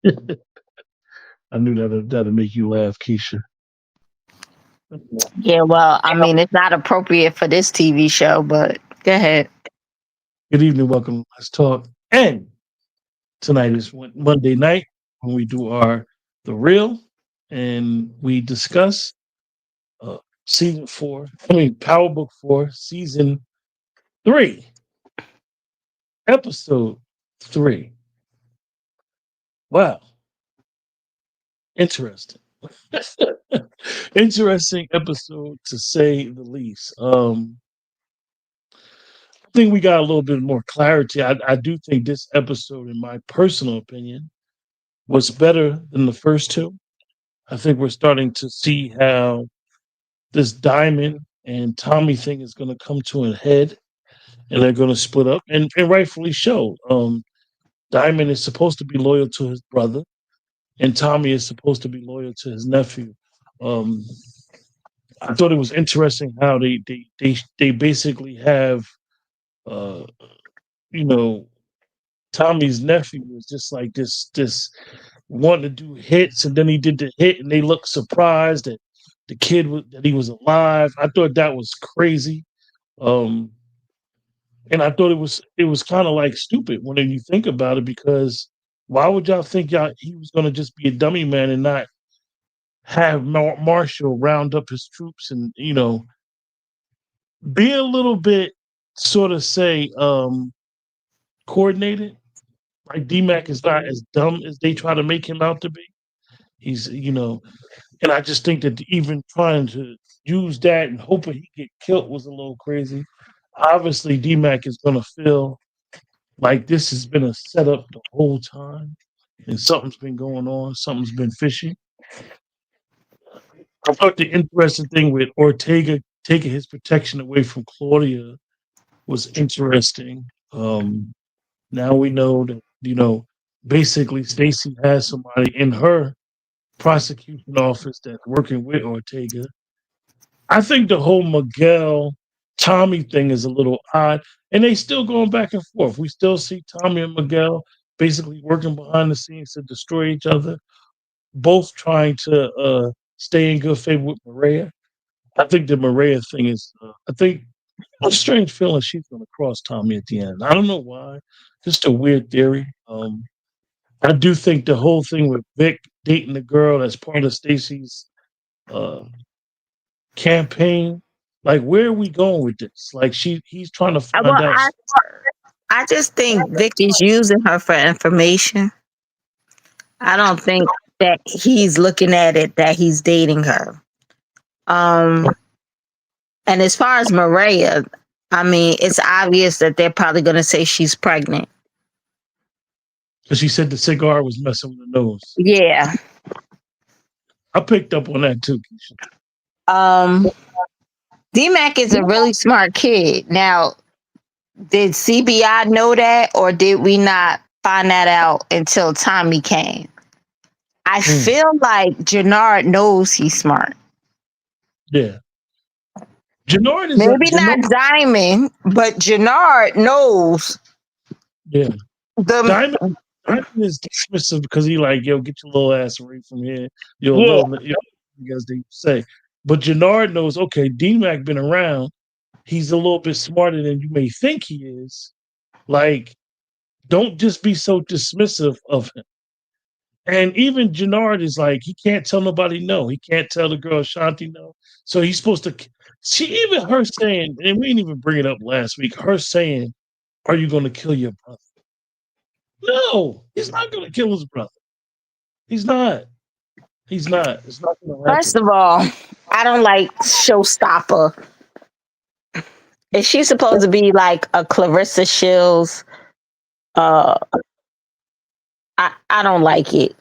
I knew that'd make you laugh, Keisha. Yeah, well, I mean, it's not appropriate for this TV show, but go ahead. Good evening, welcome to Let's Talk. And tonight is Monday night when we do our The Real and we discuss season 4, Power Book 4, season 3, episode 3. Wow, interesting. Interesting episode to say the least. I think we got a little bit more clarity. I do think this episode, in my personal opinion, was better than the first two. I think we're starting to see how this Diamond and Tommy thing is going to come to a head, and they're going to split up, and rightfully so. Diamond is supposed to be loyal to his brother, and Tommy is supposed to be loyal to his nephew. Um, I thought it was interesting how they basically have, uh, you know, Tommy's nephew was just like this wanting to do hits, and then he did the hit, and they looked surprised that the kid was that he was alive. I thought that was crazy, um, and I thought it was kind of like stupid when you think about it, because why would y'all think y'all he was going to just be a dummy man and not have Marshall round up his troops and be a little bit sort of say coordinated. Like DMAC is not as dumb as they try to make him out to be. He's and I just think that even trying to use that and hoping he get killed was a little crazy. Obviously, DMAC is going to feel like this has been a setup the whole time, and something's been going on. Something's been fishy. I thought the interesting thing with Ortega taking his protection away from Claudia was interesting. Now we know that basically Stacy has somebody in her prosecution office that's working with Ortega. I think the whole Miguel Tommy thing is a little odd, and they still going back and forth. We still see Tommy and Miguel basically working behind the scenes to destroy each other, both trying to stay in good favor with Maria. I think the Maria thing is, I think a strange feeling she's going to cross Tommy at the end. I don't know why. Just a weird theory. I do think the whole thing with Vic dating the girl that's part of Stacy's uh, campaign. Like, where are we going with this? Like, he's trying to Well, find out. I just think Vic is using her for information. I don't think that he's looking at it that he's dating her. Um, and as far as Maria, I mean, it's obvious that they're probably going to say she's pregnant. Because she said the cigar was messing with her nose. Yeah. I picked up on that too, Keisha. DMAC is a really smart kid. Now, did CBI know that, or did we not find that out until Tommy came? I feel like Jannard knows he's smart. Yeah. Jannard is maybe not Diamond, but Jannard knows. Yeah. Diamond is dismissive because he like, yo, get your little ass away from here. As they say. But Jannard knows, okay, DMAC been around. He's a little bit smarter than you may think he is. Like, don't just be so dismissive of him. And even Jannard is like, he can't tell nobody no. He can't tell the girl Shanti no. So he's supposed to. Even her saying, and we didn't even bring it up last week, her saying, are you going to kill your brother? No, he's not going to kill his brother. He's not. He's not. It's not going to happen. First of all, I don't like Showstopper. Is she supposed to be like a Clarissa Shields? I don't like it.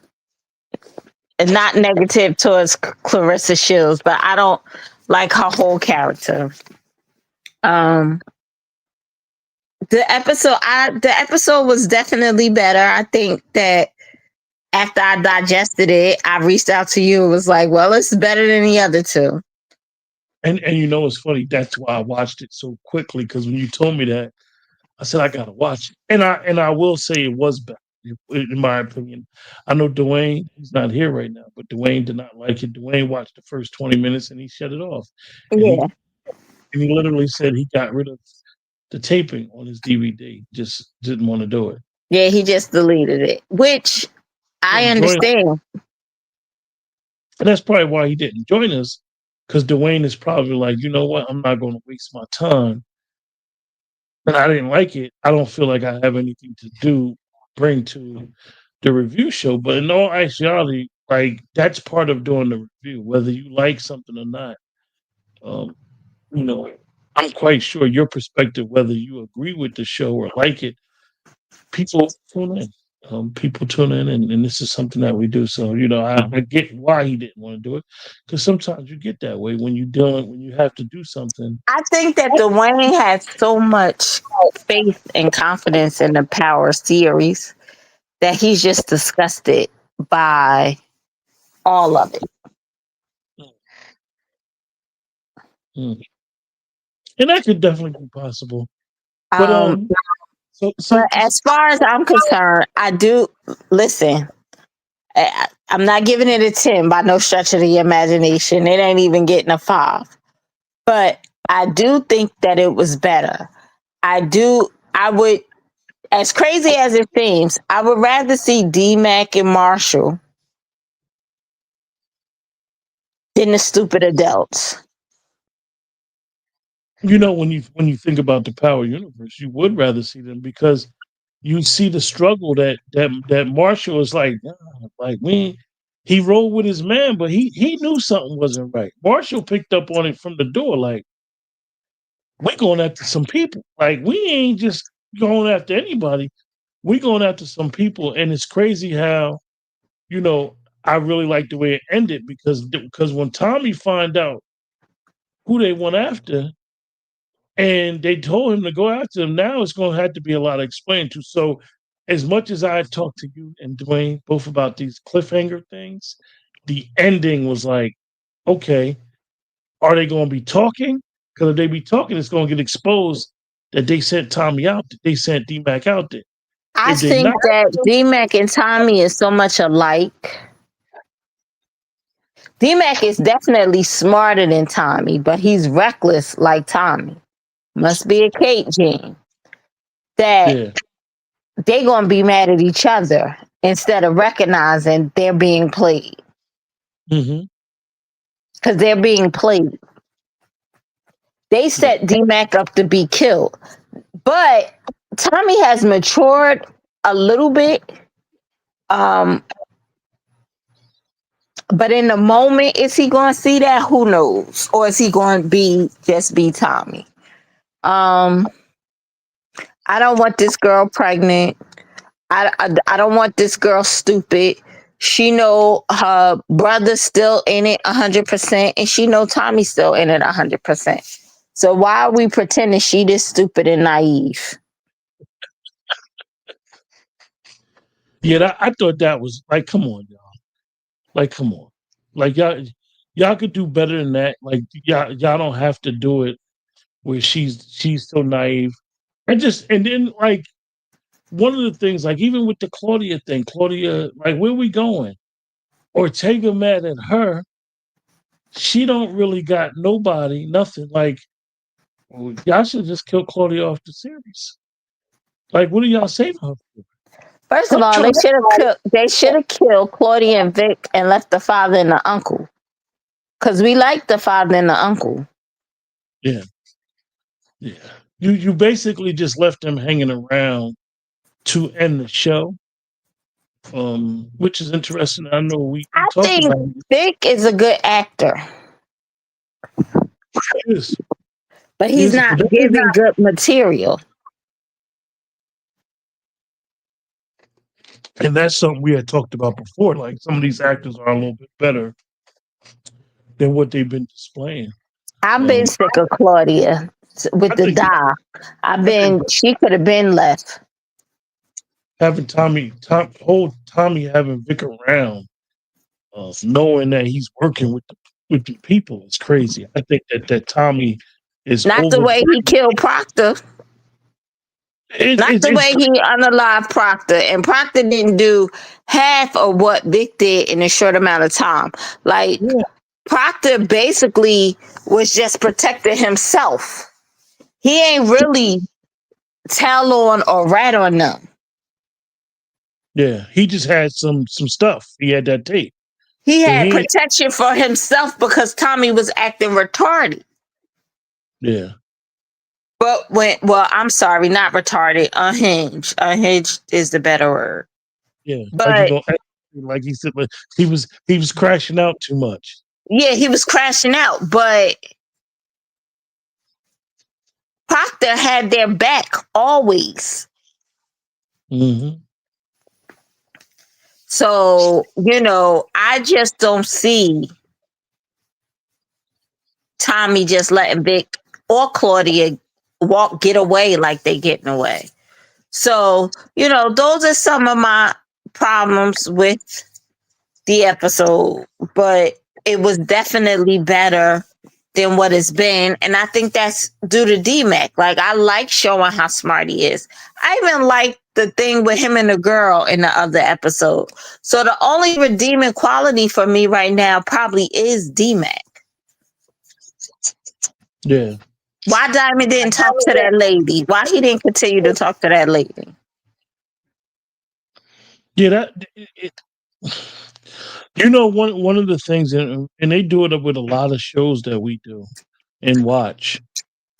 And not negative towards Clarissa Shields, but I don't like her whole character. The episode was definitely better. I think that after I digested it, I reached out to you and was like, well, it's better than the other two. And it's funny, that's why I watched it so quickly, because when you told me that, I said I gotta watch it. And I will say it was better. in my opinion. I know Dwayne, he's not here right now, but Dwayne did not like it. Dwayne watched the first 20 minutes and he shut it off. And Yeah. he literally said he got rid of the taping on his DVD. Just didn't want to do it. Yeah, he just deleted it, which I Didn't join, understand. and that's probably why he didn't join us, because Dwayne is probably like, you know what, I'm not going to waste my time. And I didn't like it. I don't feel like I have anything to bring to the review show. But in all actuality, like that's part of doing the review, whether you like something or not. Um, you know, I'm quite sure your perspective, whether you agree with the show or like it, people tune in. People tune in, and this is something that we do. So, I get why he didn't want to do it, because sometimes you get that way when when you have to do something. I think that Dwayne has so much faith and confidence in the Power series that he's just disgusted by all of it. Mm. And that could definitely be possible. But Um, so but so as far as I'm concerned, I do listen. I'm not giving it a 10 by no stretch of the imagination. It ain't even getting a 5. But I do think that it was better. I would, as crazy as it seems, I would rather see D Mac and Marshall than the stupid adults. when you think about the Power universe, you would rather see them, because you see the struggle that Marshall is like, "Ah, like he rolled with his man, but he knew something wasn't right. Marshall picked up on it from the door, like, we going after some people. Like, we ain't just going after anybody. We going after some people. And it's crazy how, you know, I really like the way it ended, because when Tommy find out who they went after, and they told him to go after them, now it's going to have to be a lot of explaining to. So, as much as I talked to you and Dwayne both about these cliffhanger things, the ending was like, okay, are they going to be talking? Because if they be talking, it's going to get exposed that they sent Tommy out. They sent D Mac out there. I If they not, think that D Mac and Tommy is so much alike. D Mac is definitely smarter than Tommy, but he's reckless like Tommy. Must be a Kate gene. That yeah, they gonna be mad at each other instead of recognizing they're being played. hmm Because they're being played. They yeah, set D Mac up to be killed. But Tommy has matured a little bit. Um, but in the moment, is he going to see that? Who knows? Or is he going to be Tommy? Um, I don't want this girl pregnant. I don't want this girl stupid. She know her brother's still in it 100%, and she know Tommy's still in it 100%. So why are we pretending she this stupid and naive? yeah. I thought that was like, come on, y'all. Like, come on. Like, y'all could do better than that. Like, y'all don't have to do it where she's so naive. And then, like, one of the things, like, even with the Claudia thing, Claudia, like, where we going? Ortega mad at her. She don't really got nobody, nothing. Like, well, y'all should just kill Claudia off the series. Like, what are y'all saving her for? First of Her all, choice. they should have killed Claudia and Vic and left the father and the uncle. Cause we like the father and the uncle. Yeah, yeah. You basically just left them hanging around to end the show, which is interesting. I know we I talked think about it. Vic is a good actor, Yes, but he he's is a not good, giving good material. and that's something we had talked about before. Like, some of these actors are a little bit better than what they've been displaying. I've been Um, sick of Claudia with I the think die. I think She could have been left. having Tommy having Vic around, knowing that he's working with the people is crazy. I think that Tommy is Not the over. way he killed Proctor. Not the it's way he unalived Proctor. And Proctor didn't do half of what Vic did in a short amount of time. Like, yeah, Proctor basically was just protecting himself. He ain't really tell on or rat on them. yeah. He just had some stuff. He had that tape, He but had he ain't. protection for himself because Tommy was acting retarded. Yeah, But well, I'm sorry, not retarded, unhinged. Unhinged is the better word. yeah. Like he But gonna like he said, like he was crashing out too much. yeah, he was crashing out. But Proctor had their back always. Hmm. So, I just don't see Tommy just letting Vic or Claudia get away like they getting away. So, those are some of my problems with the episode, but it was definitely better than what it's been. And I think that's due to D-Mac. Like, I like showing how smart he is. I even like the thing with him and the girl in the other episode. So the only redeeming quality for me right now probably is D-Mac. Yeah, Why Diamond didn't talk to that lady? Why he didn't continue to talk to that lady? yeah. One of the things, and they do it with a lot of shows that we do and watch,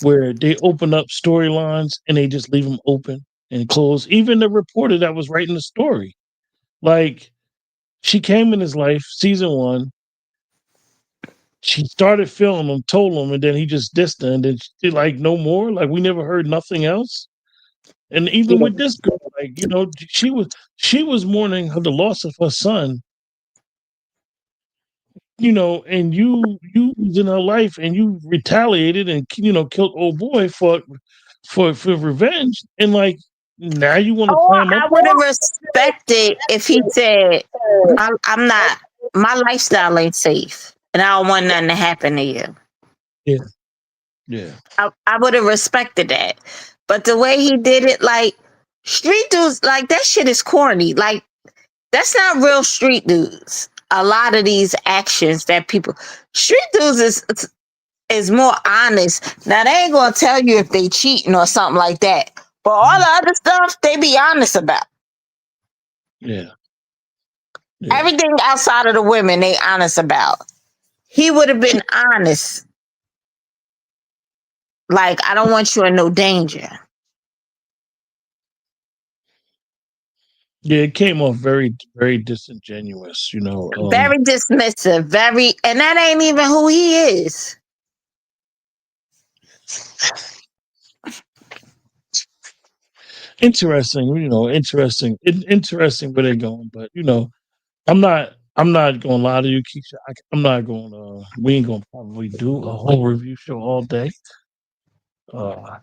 where they open up storylines and they just leave them open and close. Even the reporter that was writing the story, like she came in his life, season one. She started filming him, told him, and then he just dissed her, and then she like no more. Like we never heard nothing else. And even with this girl, like she was mourning the loss of her son, and you was in her life and you retaliated and killed old boy for revenge, and like now you want to Oh, climb up. I would have respected if he said, I'm not, my lifestyle ain't safe and I don't want nothing to happen to you. Yeah, yeah, I would have respected that. But the way he did it, like, street dudes, like, that shit is corny. Like, that's not real street dudes. A lot of these actions that people, street dudes is more honest. Now, they ain't gonna tell you if they cheating or something like that. But all the other stuff, they be honest about. yeah, yeah, Everything outside of the women, they honest about. He would have been honest. Like, I don't want you in no danger. yeah. It came off very very disingenuous. Very dismissive, and that ain't even who he is. Interesting. Interesting where they're going, but I'm not gonna lie to you, Keisha. I'm not going. We ain't gonna probably do a whole review show all day. Uh,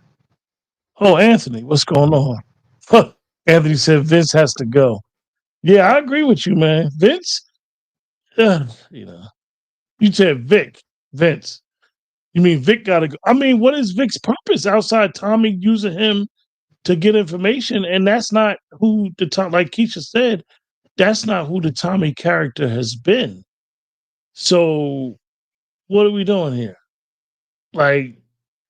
oh, Anthony, what's going on? Huh. Anthony said Vince has to go. Yeah, I agree with you, man. Vince, you know, you said Vince. You mean Vic got to go? I mean, what is Vic's purpose outside Tommy using him to get information? And that's not who the Tom, like Keisha said, that's not who the Tommy character has been. So what are we doing here? Like,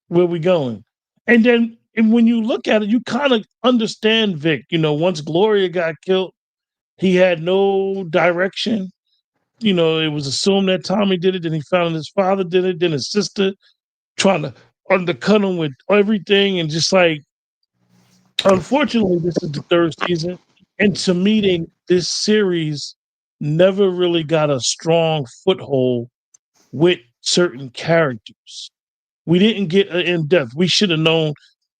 where we going? And when you look at it, you kind of understand Vic. Once Gloria got killed, he had no direction. It was assumed that Tommy did it. Then he found his father did it. Then his sister trying to undercut him with everything. And just like, unfortunately, this is the third season. And to meeting this series never really got a strong foothold with certain characters. We didn't get in depth. We should have known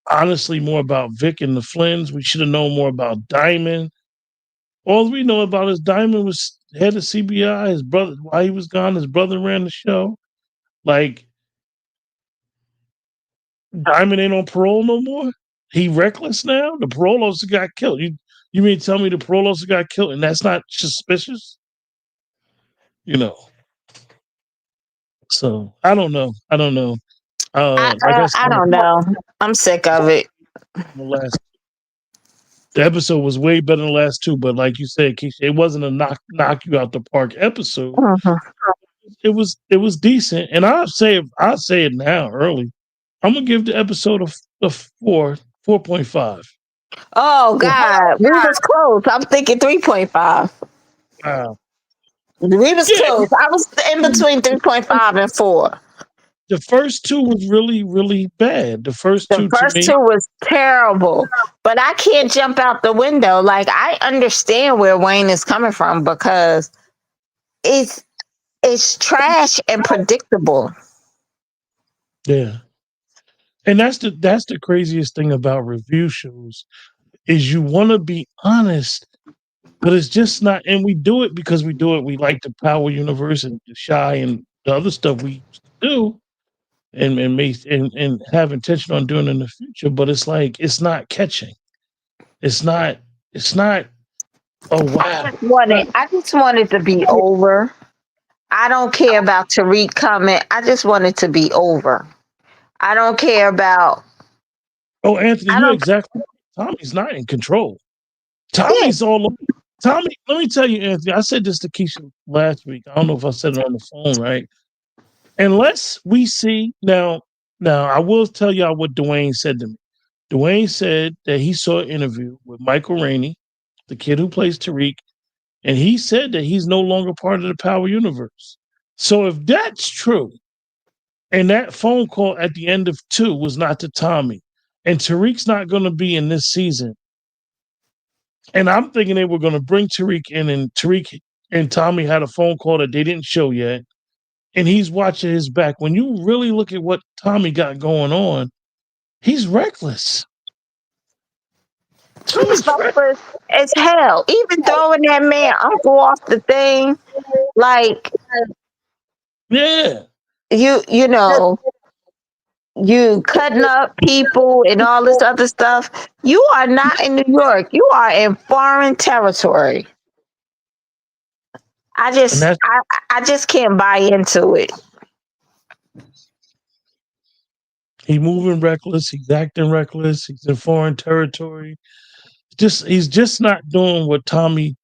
honestly more about Vic and the Flynns. We should have known more about Diamond. All we know about is Diamond was head of CBI. His brother, while he was gone, his brother ran the show. Like Diamond ain't on parole no more. He reckless now. The parole officer got killed. You mean tell me the parole officer got killed and that's not suspicious? You know. So I don't know. I don't know. Like I said, I don't know. I'm sick of it. the last. The episode was way better than the last two, but like you said, Keisha, it wasn't a knock you out the park episode. Mhm. It was decent, and I'll say it now early. I'm gonna give the episode a 4.5. Oh Four. God, we was close. I'm thinking 3.5. Wow. We was Yeah, close. I was in between 3.5 and 4. the first two was really really bad. The first The two to first me, two was terrible, but I can't jump out the window. Like I understand where Wayne is coming from because it's it's trash and predictable. yeah, and that's the craziest thing about review shows is you want to be honest, but it's just not. And we do it because we do it. We like the Power Universe and the Shy and the other stuff we used to do, and have intention on doing in the future. But it's like it's not catching. It's not. It's not. Oh wow. I just wanted to be over. I don't care about Tariq coming. I just want it to be over. I don't care about Oh, Anthony, I you're don't exactly. Tommy's not in control. yeah. Tommy's all over. Tommy, let me tell you, Anthony. I said this to Keisha last week. I don't know if I said it on the phone, right? Unless we see now I will tell y'all what Dwayne said to me. Dwayne said that he saw an interview with Michael Rainey, the kid who plays Tariq, and he said that he's no longer part of the Power Universe. So if that's true, and that phone call at the end of two was not to Tommy, and Tariq's not going to be in this season, and I'm thinking they were going to bring Tariq in, and Tariq and Tommy had a phone call that they didn't show yet, and he's watching his back. When you really look at what Tommy got going on, he's reckless. He's Tommy's reckless. reckless as hell. Even throwing that man uncle off the thing, like Yeah. you know, you cutting up people and all this other stuff. You are not in New York. You are in foreign territory. I And just that's I I just can't buy into it. he's moving reckless, he's acting reckless, he's in foreign territory. Just he's just not doing what Tommy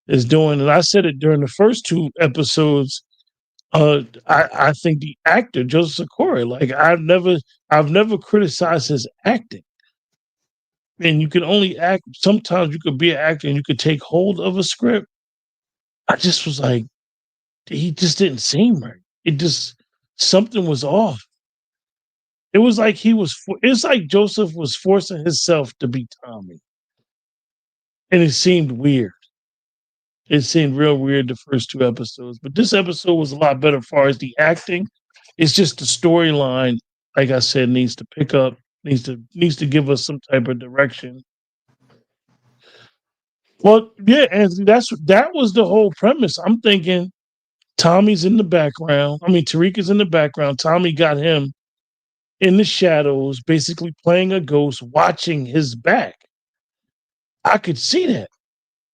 is doing. And I said it during the first two episodes. I think the actor Joseph Sikora, like I've never criticized his acting. And you can only act. Sometimes you could be an actor and you could take hold of a script. I just was like, he just didn't seem right. It just something was off. It was like it's like Joseph was forcing himself to be Tommy, and it seemed weird. It seemed real weird the first two episodes, but this episode was a lot better as far as the acting. It's just the storyline, like I said, needs to pick up, needs to give us some type of direction. Well, yeah, Anthony, that was the whole premise. I'm thinking Tommy's in the background. I mean, Tariq is in the background. Tommy got him in the shadows, basically playing a ghost, watching his back. I could see that.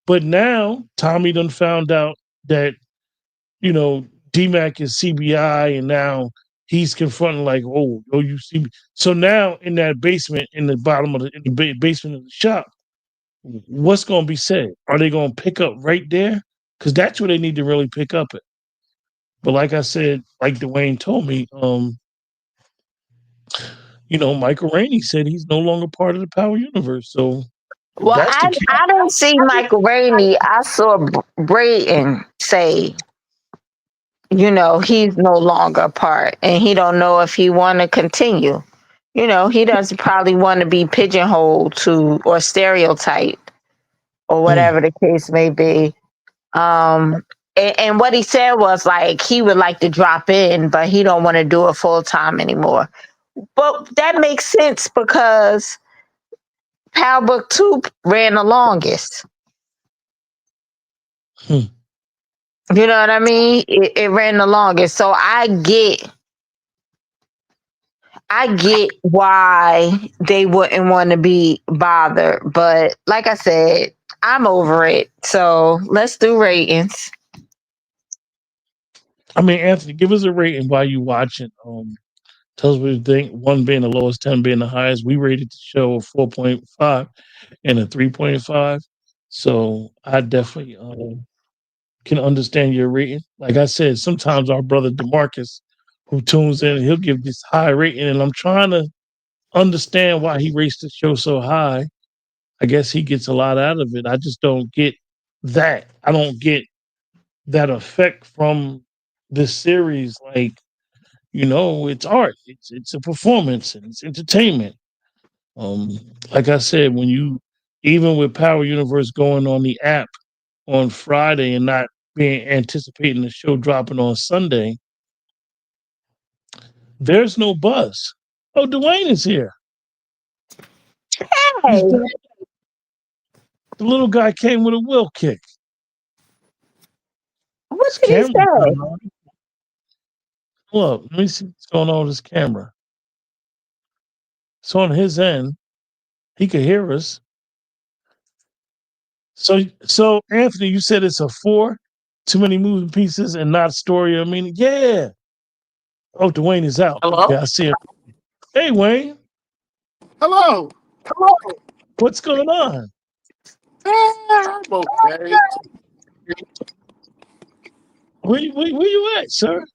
But now Tommy done found out that, you know, DMAC is CBI, and now he's confronting like, oh, you see me. So now in that basement, in the bottom of the basement of the shop, what's going to be said? Are they going to pick up right there? Because that's where they need to really pick up it. But like I said, like Dwayne told me, Michael Rainey said he's no longer part of the Power Universe. So if Well, that's the case, I didn't see Michael Rainey. I saw Brayton say, he's no longer a part, and he don't know if he want to continue. He doesn't probably want to be pigeonholed to or stereotyped or mm, whatever the case may be. And what he said was like he would like to drop in, but he don't want to do it full time anymore. But that makes sense because Power Book 2 ran the longest. mm, You know what I mean? It ran the longest. So I get why they wouldn't want to be bothered. But like I said, I'm over it. So let's do ratings. I mean, Anthony, give us a rating while you watching Tell us what you think. One being the lowest, 10 being the highest. We rated the show a 4.5 and a 3.5. So I definitely can understand your rating. Like I said, sometimes our brother Demarcus, who tunes in, he'll give this high rating, and I'm trying to understand why he rates the show so high. I guess he gets a lot out of it. I just don't get that. I don't get that effect from this series. Like, it's art. It's a performance and it's entertainment. Um, like I said, when you even with Power Universe going on the app on Friday and not being anticipating the show dropping on Sunday, there's no buzz. Oh, Dwayne is here. He's Hey, the little guy came with a wheel kick. what His did he camera's not say? on. Look, let me see what's going on with his camera. So on his end, he could hear us. So Anthony, you said it's a four, too many moving pieces and not story or meaning. Yeah. Oh, Dwayne is out. Okay, Hello? I see it. Hey, Wayne, Hello. what's going on? I'm okay. Where you at, sir?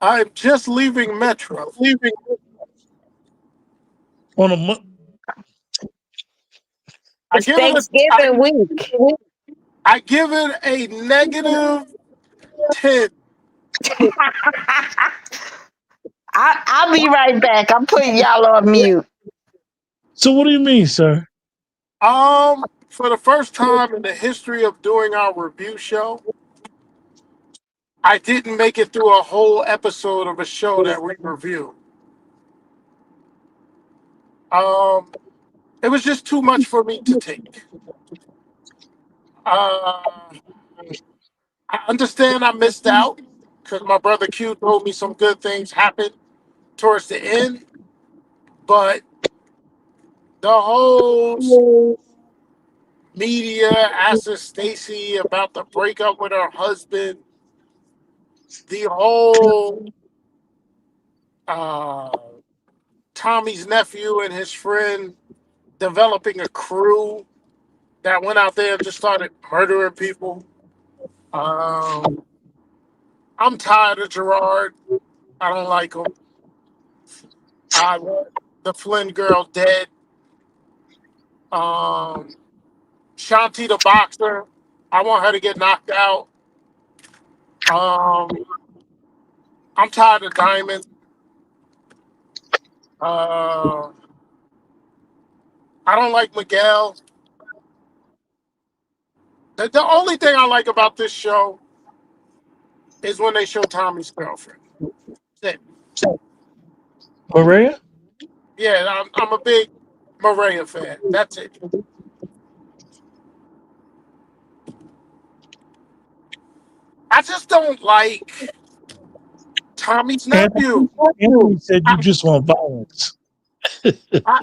I'm just leaving Metro. On a mo- I It's give it a Thanksgiving week. I give it a negative 10. I'll be right back. I'm putting y'all on mute. So what do you mean, sir? For the first time in the history of doing our review show, I didn't make it through a whole episode of a show that we reviewed. Um, it was just too much for me to take. Uh, I understand I missed out because my brother Q told me some good things happened towards the end, but the whole media asking Stacy about the breakup with her husband, the whole uh, Tommy's nephew and his friend developing a crew that went out there and just started murdering people. Um, I'm tired of Gerard. I don't like him. I want the Flynn girl dead. Um, Shanti the boxer. I want her to get knocked out. Um, I'm tired of Diamond. Uh, I don't like Miguel. The only thing I like about this show is when they show Tommy's girlfriend. That's it. Maria? Yeah, I'm a big Maria fan. That's it. I just don't like Tommy's Anthony, nephew. Anthony said you I, just want violence. I,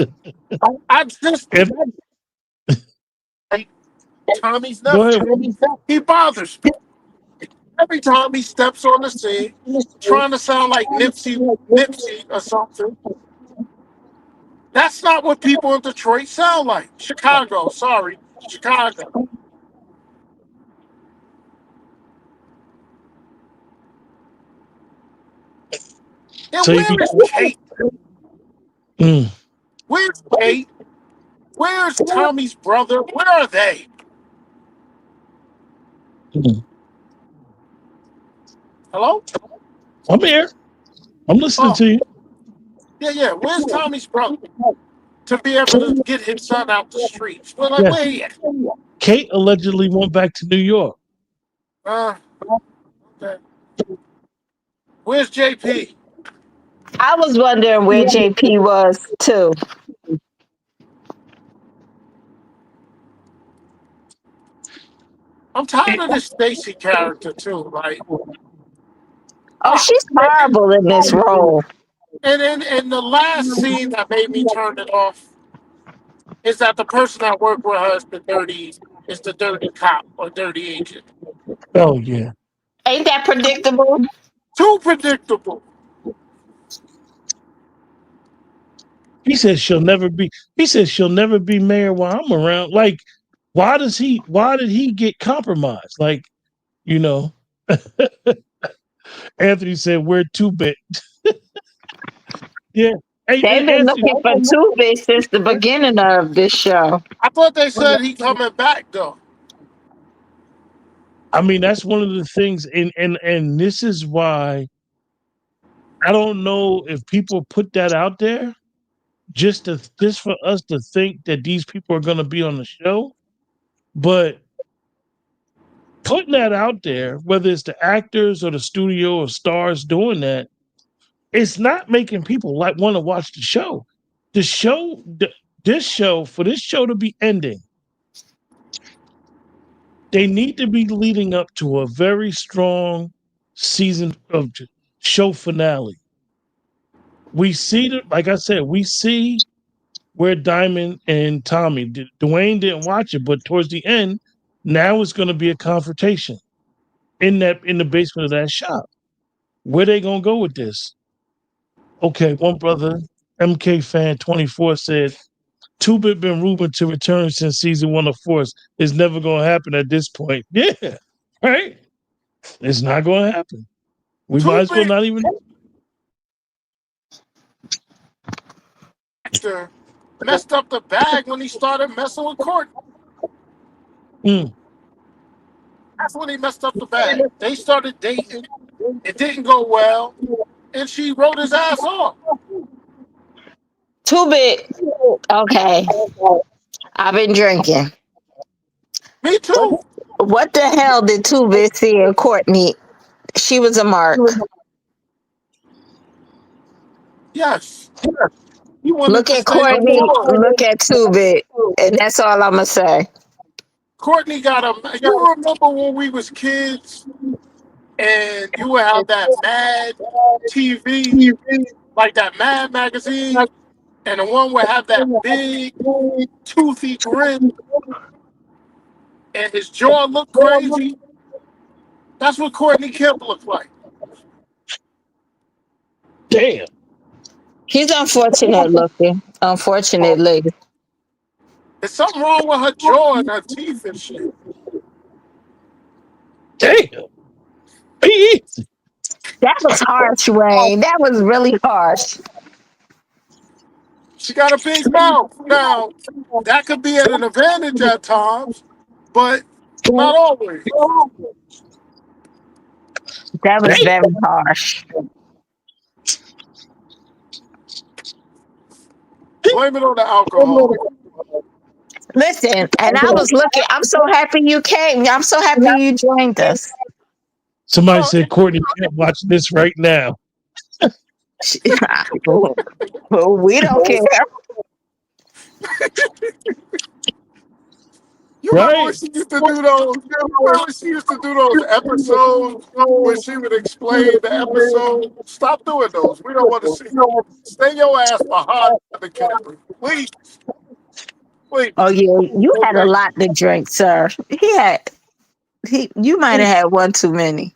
I just Anthony, like Tommy's go ahead. nephew. He bothers me. Every time he steps on the scene, trying to sound like Nipsey or something. That's not what people in Detroit sound like. Chicago, sorry, Chicago. And So you where think, is Kate? mm, Where's Kate? Where's Tommy's brother? Where are they? mm. Hello? I'm here. I'm listening Oh, to you. yeah, yeah. Where's Tommy's brother to be able to get his son out the streets? Well, like, Yes. where he at? Kate allegedly went back to New York. Uh, okay. Where's JP? I was wondering where JP was too. I'm tired of this Stacy character too. Like, Oh, oh. she's horrible in this role. And then the last scene that made me turn it off is that the person that worked with her is the dirty cop or dirty agent. Oh, yeah. Ain't that predictable? Too predictable. He says she'll never be. He says she'll never be mayor while I'm around. Like, why does he? Why did he get compromised? Like, you know, Anthony said we're too big. Yeah. Hey, They've been Anthony. looking for Tubi since the beginning of this show. I thought they said he coming back though. I mean, that's one of the things, and this is why I don't know if people put that out there just for us to think that these people are going to be on the show, but putting that out there, whether it's the actors or the studio or stars doing that, it's not making people like want to watch the show. The show, this show, for this show to be ending, they need to be leading up to a very strong season of show finale. We see that, like I said, we see where Diamond and Tommy, Dwayne didn't watch it, but towards the end, now it's going to be a confrontation in the basement of that shop. Where they gonna go with this? Okay, one brother, MK fan 24 said, Two Bit been rumored to return since season one of Force. It's never gonna happen at this point. Yeah, right. It's not gonna happen. We might Too as well big not even. actor messed up the bag when he started messing with Courtney. Mm. That's when he messed up the bag. They started dating. It didn't go well, and she wrote his ass off. Tubi, okay, I've been drinking. Me too. What the hell did Tubi see in Courtney? She was a mark. Yes, he wanted Look to at stay Courtney, before. look at Tubi, and that's all I'm gonna say. Courtney got a. You remember when we was kids and you would have that Mad TV, like that Mad magazine, and the one would have that big toothy grin, and his jaw looked crazy. That's what Courtney Kemp looked like. Damn, He's unfortunate looking. Unfortunately, There's something wrong with her jaw and her teeth and shit. damn. Easy. that was harsh, Wayne. That was really harsh. She got a big mouth. Now, that could be at an advantage at times, but not always. That was Damn. very harsh. Blame it on the alcohol. Listen, and I was looking. I'm so happy you came. I'm so happy you joined us. Somebody Well, said Courtney can't watch this right now. We don't care. you remember when Right. she used to do those? Remember when she used to do those episodes where she would explain the episode? Stop doing those. We don't want to see. Stay your ass behind the camera, please. Please. Oh yeah, you had a Okay. lot to drink, sir. You might have had one too many.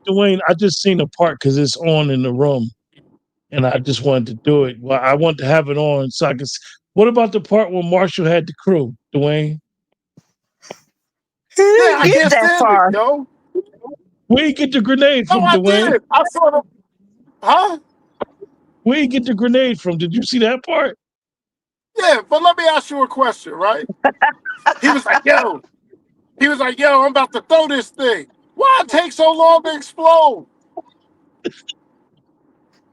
Dwayne, I just seen a part because it's on in the room, and I just wanted to do it. Well, I want to have it on so I can. What about the part where Marshall had the crew, Dwayne? You Yeah, didn't I get can't that stand it, far. yo. Where you get the grenade No, from, I Dwayne? did. I saw them. Huh? Where you get the grenade from? Did you see that part? Yeah, but let me ask you a question, right? He was like, yo. He was like, yo, I'm about to throw this thing. Why it take so long to explode?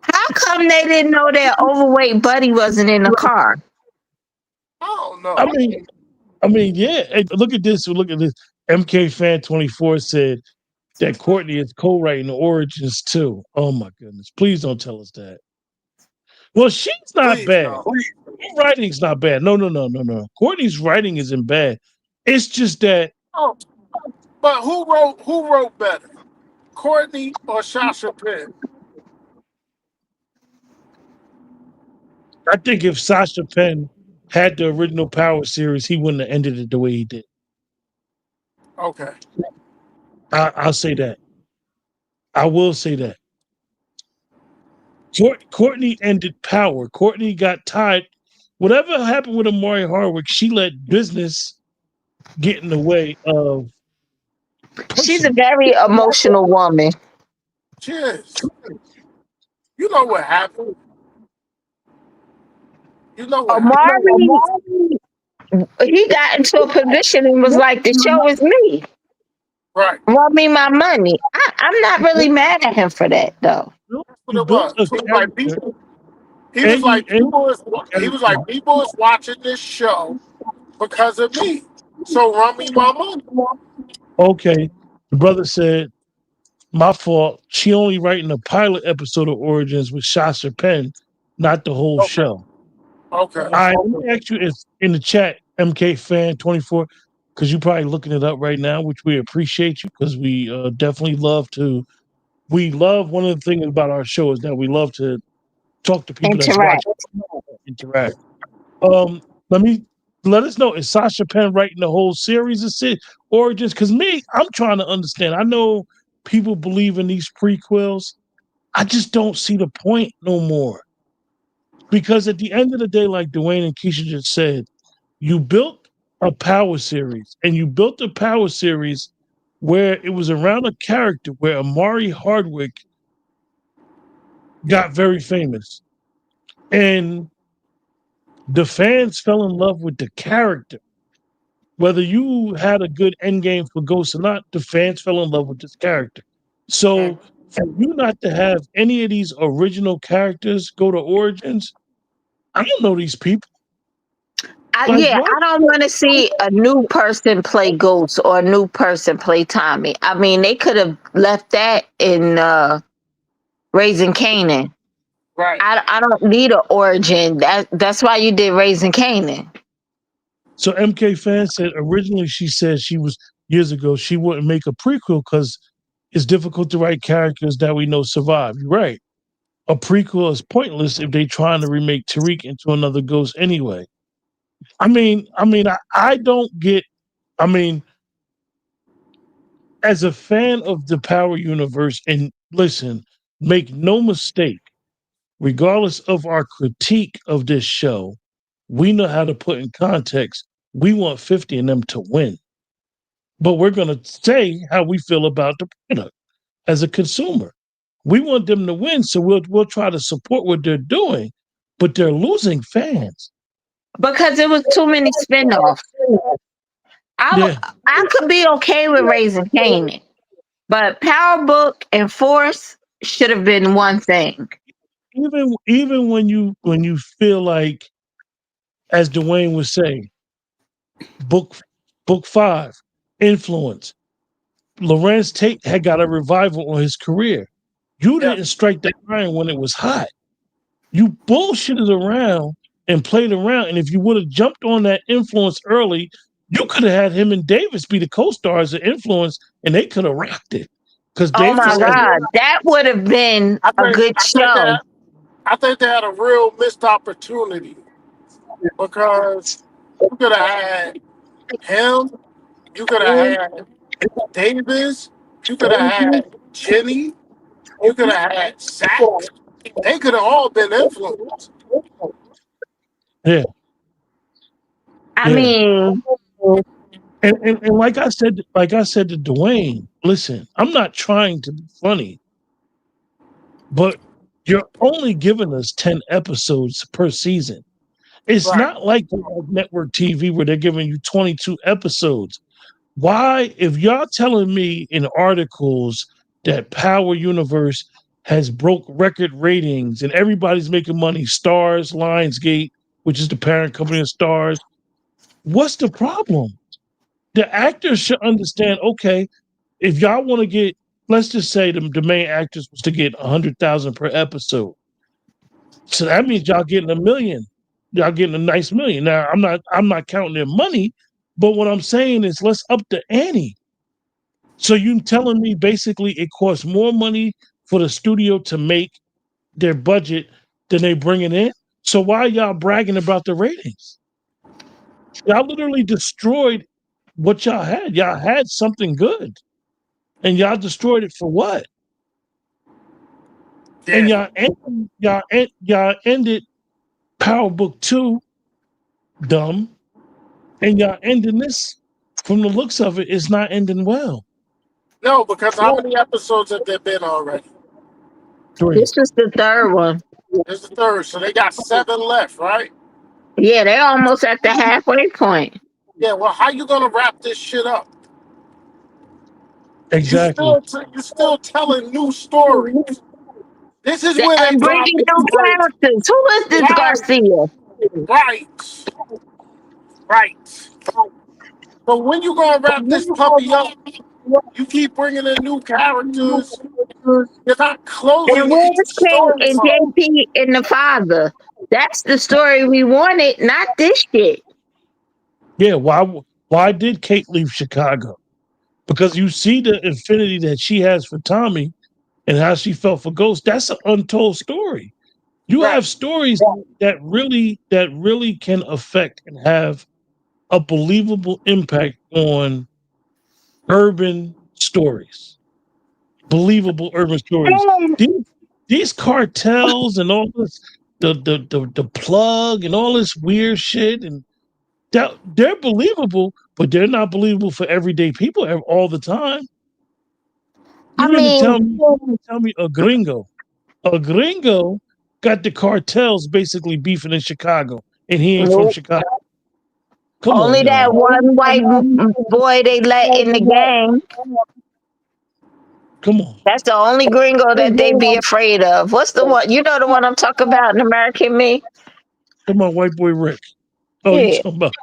How come they didn't know that overweight Buddy wasn't in the car? I don't I know. mean, yeah. Hey, look at this. Look at this. MK Fan 24 said that Courtney is co-writing the origins too. Oh my goodness! Please don't tell us that. Well, she's not Please, bad. no. Her writing's not bad. No, no, no, no, no. Courtney's writing isn't bad. It's just that Oh, but who wrote better? Courtney or Sasha Penn? I think if Sasha Penn had the original Power series, he wouldn't have ended it the way he did. Okay. I'll say that. I will say that. Courtney ended Power. Courtney got tired. Whatever happened with Amari Hardwick, she let business get in the way of She's a personal. very emotional woman. Cheers. You know what happened. You know what happened. Amari, he got into a position and was like, "The show is me. Right. Want me my money." I'm not really mad at him for that though. That's what You it built was. a So it was like character, people. He was and you like and people is. He was character. like people is watching this show because of me. So run me my money. Okay, the brother said, "My fault. She only writing a pilot episode of Origins with Shasha Penn, not the whole Okay. show." Okay. I let me ask you if in the chat, MK fan 24, because you're probably looking it up right now, which we appreciate you because we definitely love to. We love one of the things about our show is that we love to talk to people that's Interact. watching, interact. Um, let me let us know, is Sasha Penn writing the whole series of Origins? Because me, I'm trying to understand. I know people believe in these prequels. I just don't see the point no more. Because at the end of the day, like Dwayne and Keisha just said, you built a power series, and you built a power series where it was around a character where Amari Hardwick got very famous. And the fans fell in love with the character. Whether you had a good end game for Ghost or not, the fans fell in love with this character. So for you not to have any of these original characters go to Origins, I don't know these people. Like Yeah, what? I don't want to see a new person play Ghost or a new person play Tommy. I mean, they could have left that in Raising Canaan. Right. I don't need an origin. That's why you did Raising Canaan. So MK Fan said originally she said she was years ago she wouldn't make a prequel because it's difficult to write characters that we know survive. You're right. A prequel is pointless if they trying to remake Tariq into another ghost anyway. I don't get. I mean, as a fan of the Power Universe, and listen, make no mistake, regardless of our critique of this show, we know how to put in context. We want 50 and them to win, but we're going to say how we feel about the product as a consumer. We want them to win, so we'll try to support what they're doing, but they're losing fans. Because it was too many spinoffs. Yeah, I could be okay with Raising Canaan, but Power Book and Force should have been one thing. even when you feel like, as Dwayne was saying, book book five, influence. Lorenz Tate had got a revival on his career. You Yeah. didn't strike that iron when it was hot. You bullshitted around and played around. And if you would have jumped on that influence early, you could have had him and Davis be the co-stars of Influence, and they could have rocked it. Because Oh my Davis, as God, that would have been I a think. good show. I think they had a real missed opportunity because you could have had him. You could have had Davis. You could have had Jenny. You could have had Zach. They could have all been influenced. yeah, I yeah. mean, And like I said to Dwayne, listen, I'm not trying to be funny, but you're only giving us 10 episodes per season. It's Right. not like network TV where they're giving you 22 episodes. Why, if y'all telling me in articles that Power Universe has broke record ratings and everybody's making money, Stars, Lionsgate, which is the parent company of Stars, what's the problem? The actors should understand, okay, if y'all want to get, let's just say the main actors was to get 100,000 per episode. So that means y'all getting a million. Y'all getting a nice million. Now I'm not counting their money, but what I'm saying is let's up the ante. So you telling me basically it costs more money for the studio to make their budget than they bring it in? So why are y'all bragging about the ratings? Y'all literally destroyed what y'all had. Y'all had something good, and y'all destroyed it for what? And Yeah. y'all ended Power Book 2 dumb, and y'all ending this from the looks of it, it's not ending well. No, because how many episodes have there been already? Three. This was the third one. This is the third, so they got seven left, right? Yeah, they're almost at the halfway point. Yeah. Well, how you gonna wrap this shit up? Exactly. You still telling new stories. This is where they And drop bringing it. new characters. Who is this Right, Garcia? right, right. So when you gonna wrap this puppy up? You keep bringing in new characters. You're not closing And any where's King and storyline. JP and the father? That's the story we wanted, not this shit. Yeah. Why did Kate leave Chicago? Because you see the infinity that she has for Tommy and how she felt for Ghost. That's an untold story. You have Right. stories that really can affect and have a believable impact on urban stories. Believable urban stories. And These cartels and all this, the plug and all this weird shit, and that they're believable, but they're not believable for everyday people all the time. I You mean to mean, tell me a gringo got the cartels basically beefing in Chicago, and he ain't from nope. Chicago? Come on, Only that y'all. one white boy they let in the gang. Come on. That's the only gringo that they be afraid of. What's the one? You know the one I'm talking about in American Me? Come on, white boy Rick. Oh, you Yeah. talking about,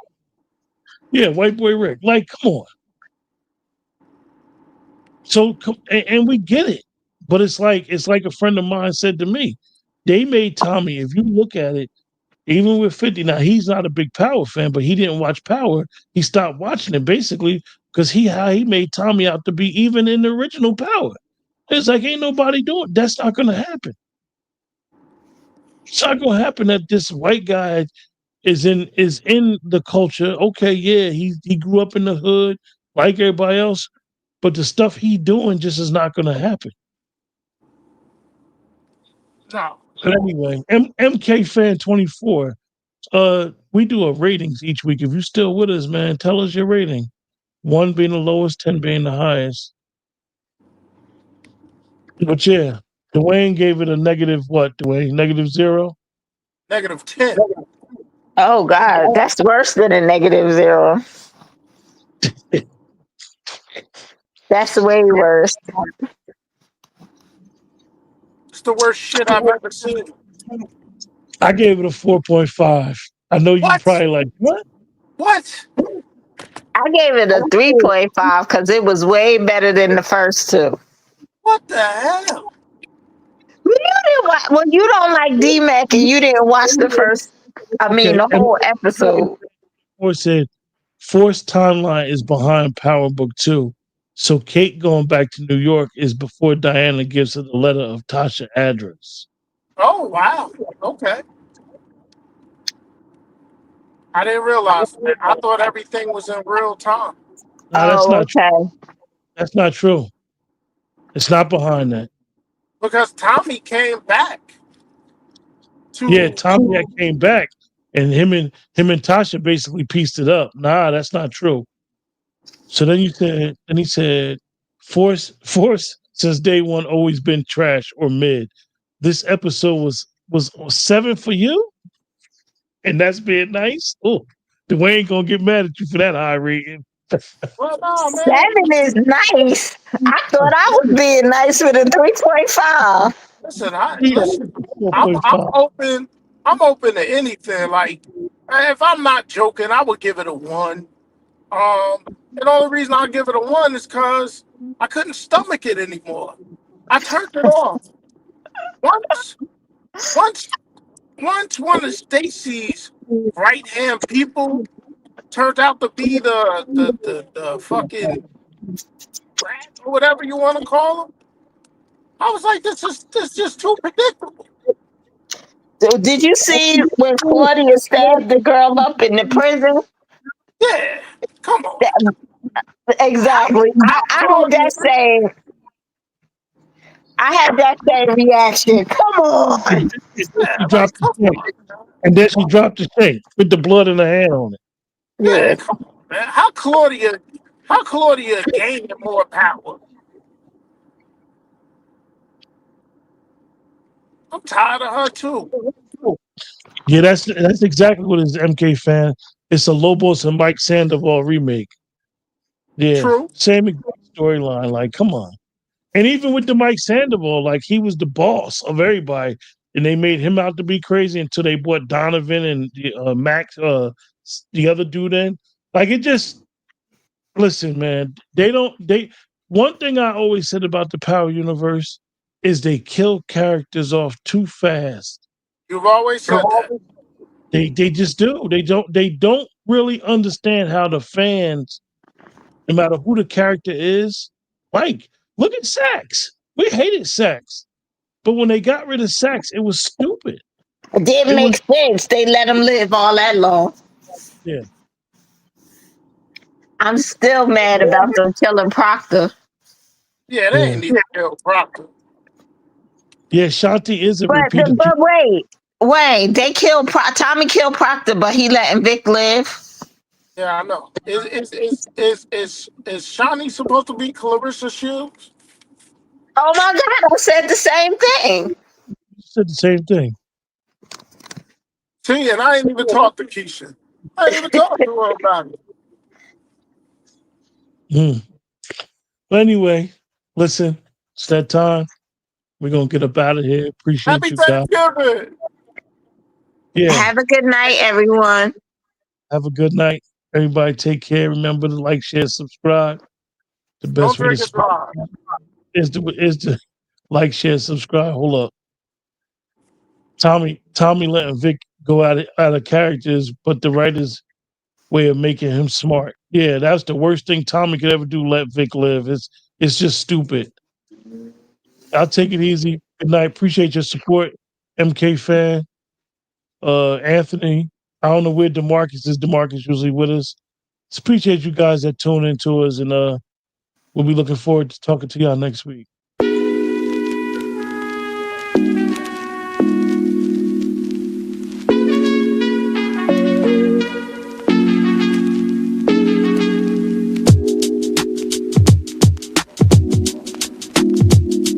yeah, white boy Rick. Like, come on. So and we get it. But it's like a friend of mine said to me. They made Tommy, if you look at it, even with 50, now he's not a big Power fan, but he didn't watch Power. He stopped watching it basically because how he made Tommy out to be even in the original Power. It's like ain't nobody doing. That's not gonna happen. It's not gonna happen that this white guy is in the culture. Okay, yeah, he grew up in the hood like everybody else, but the stuff he doing just is not gonna happen. No. But anyway, MK fan 24. We do a ratings each week. If you still with us, man, tell us your rating. One being the lowest, 10 being the highest. But yeah, Dwayne gave it a negative what, Dwayne? Negative zero? -10. Oh God, that's worse than a -0. That's way worse. It's the worst shit I've ever seen. I gave it a 4.5. I know you What? probably like, what? What? I gave it a 3.5 because it was way better than the first two. What the hell? Well, you didn't watch. Well, you don't like D Mac, and you didn't watch the first. I mean, Okay, the whole episode. or said Force timeline is behind Power Book 2. So Kate going back to New York is before Diana gives her the letter of Tasha address. Oh wow. Okay. I didn't realize that. I thought everything was in real time. No, that's Oh, not true. okay. That's not true. It's not behind that. Because Tommy came back Yeah, to Tommy had came back and him and Tasha basically pieced it up. Nah, that's not true. So then he said, Force since day one always been trash or mid. This episode was 7 for you, and that's being nice. Oh, Dwayne gonna get mad at you for that high rating. well no man. 7 is nice. I thought I was being nice with a 3.5. Listen. I'm 4.5. I'm open to anything. Like if I'm not joking, I would give it a one. And the only reason I give it a one is because I couldn't stomach it anymore. I turned it off. Once once once one of Stacy's right hand people turned out to be the fucking rat or whatever you want to call him, I was like, this is just too predictable. So did you see when Claudia stabbed the girl up in the prison? Yeah, come on. That- How exactly. I heard Claudia that saying. I had that same reaction. Come And on. then she Yeah, like dropped the come shank. on, man. And then she dropped the shank with the blood in her hand on it. Yeah, Yeah. come on, man. How Claudia gaining more power? I'm tired of her too. Yeah, that's exactly what it is, MK fan. It's a Lobos and Mike Sandoval remake. Yeah, True. same exact storyline. Like, come on. And even with the Mike Sandoval, like he was the boss of everybody, and they made him out to be crazy until they brought Donovan and Max, the other dude in. Like it just listen, man. They don't. They one thing I always said about the Power Universe is they kill characters off too fast. You've always said that. They just do. They don't really understand how the fans, no matter who the character is, like look at Sax. We hated Sax. But when they got rid of Sax, it was stupid. It didn't It make was sense. They let him live all that long. yeah, I'm still mad about them killing Proctor. Yeah, they yeah, ain't need to kill Proctor. yeah. Shanti is a But repeat of but wait, they killed Tommy killed Proctor, but he letting Vic live. Yeah, I know. Is Shawnee supposed to be Clarissa Shields? Oh my God, I said the same thing. said the same thing. See, and I ain't even talked to Keisha. I ain't even talked to her about it. Mm. But anyway, listen, it's that time. We're gonna get up out of here. Appreciate Happy you guys. Thanksgiving. Yeah. Have a good night, everyone. Have a good night. Everybody take care. Remember to like, share, subscribe. The Don't best way to drink and support drive. is to like, share, subscribe. Hold up. Tommy letting Vic go out of characters, but the writers way of making him smart. Yeah, that's the worst thing Tommy could ever do. Let Vic live. It's just stupid. I'll take it easy. Good night. Appreciate your support, MK fan. Anthony. I don't know where Demarcus is. Demarcus usually with us. Just appreciate you guys that tune into us, and we'll be looking forward to talking to y'all next week.